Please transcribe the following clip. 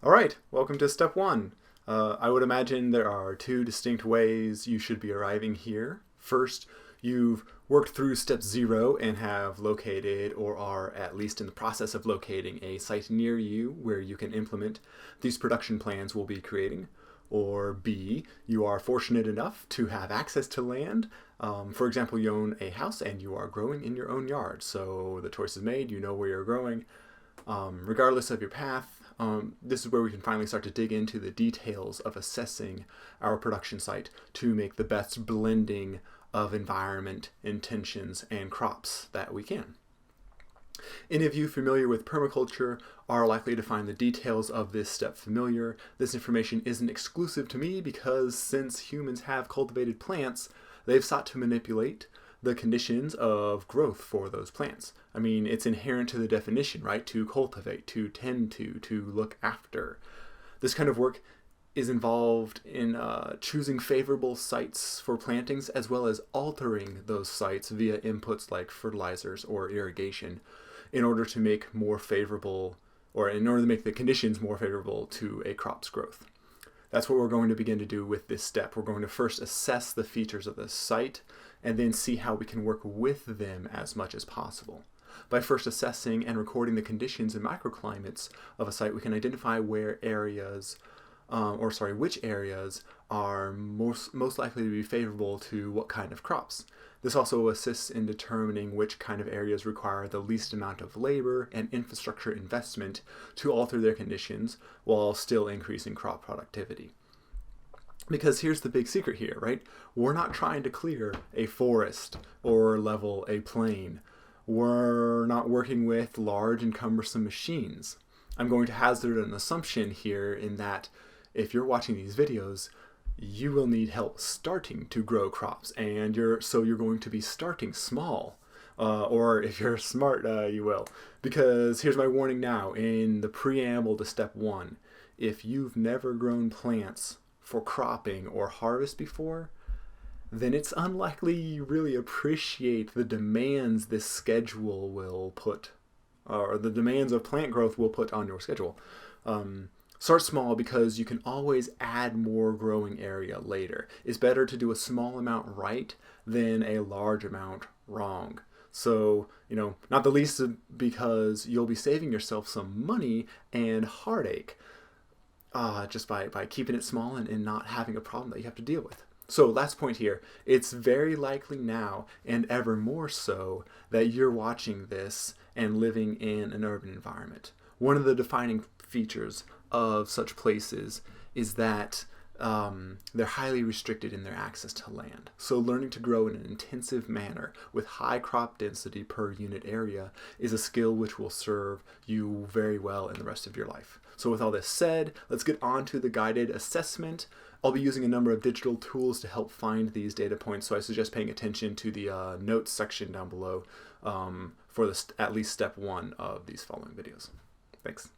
All right, welcome to step one. I would imagine there are two distinct ways you should be arriving here. First, you've worked through step zero and have located or are at least in the process of locating a site near you where you can implement these production plans we'll be creating. Or B, you are fortunate enough to have access to land. For example, you own a house and you are growing in your own yard. So the choice is made, you know where you're growing. Regardless of your path, this is where we can finally start to dig into the details of assessing our production site to make the best blending of environment, intentions, and crops that we can. Any of you familiar with permaculture are likely to find the details of this step familiar. This information isn't exclusive to me because since humans have cultivated plants, they've sought to manipulate the conditions of growth for those plants. I mean, it's inherent to the definition, right? To cultivate, to tend to look after. This kind of work is involved in choosing favorable sites for plantings as well as altering those sites via inputs like fertilizers or irrigation in order to make more favorable, or in order to make the conditions more favorable to a crop's growth. That's what we're going to begin to do with this step. We're going to first assess the features of the site and then see how we can work with them as much as possible. By first assessing and recording the conditions and microclimates of a site, we can identify which areas are most likely to be favorable to what kind of crops. This also assists in determining which kind of areas require the least amount of labor and infrastructure investment to alter their conditions while still increasing crop productivity. Because here's the big secret here, right? We're not trying to clear a forest or level a plain. We're not working with large and cumbersome machines. I'm going to hazard an assumption here in that if you're watching these videos, you will need help starting to grow crops, and you're going to be starting small. Or if you're smart, you will. Because here's my warning now, in the preamble to step one, if you've never grown plants for cropping or harvest before, then it's unlikely you really appreciate the demands this schedule will put, or the demands of plant growth will put on your schedule. Start small because you can always add more growing area later. It's better to do a small amount right than a large amount wrong. So, not the least because you'll be saving yourself some money and heartache just by keeping it small and not having a problem that you have to deal with. So last point here, it's very likely now and ever more so that you're watching this and living in an urban environment. One of the defining features of such places is that they're highly restricted in their access to land. So learning to grow in an intensive manner with high crop density per unit area is a skill which will serve you very well in the rest of your life. So with all this said, let's get on to the guided assessment. I'll be using a number of digital tools to help find these data points, so I suggest paying attention to the notes section down below for at least step one of these following videos. Thanks.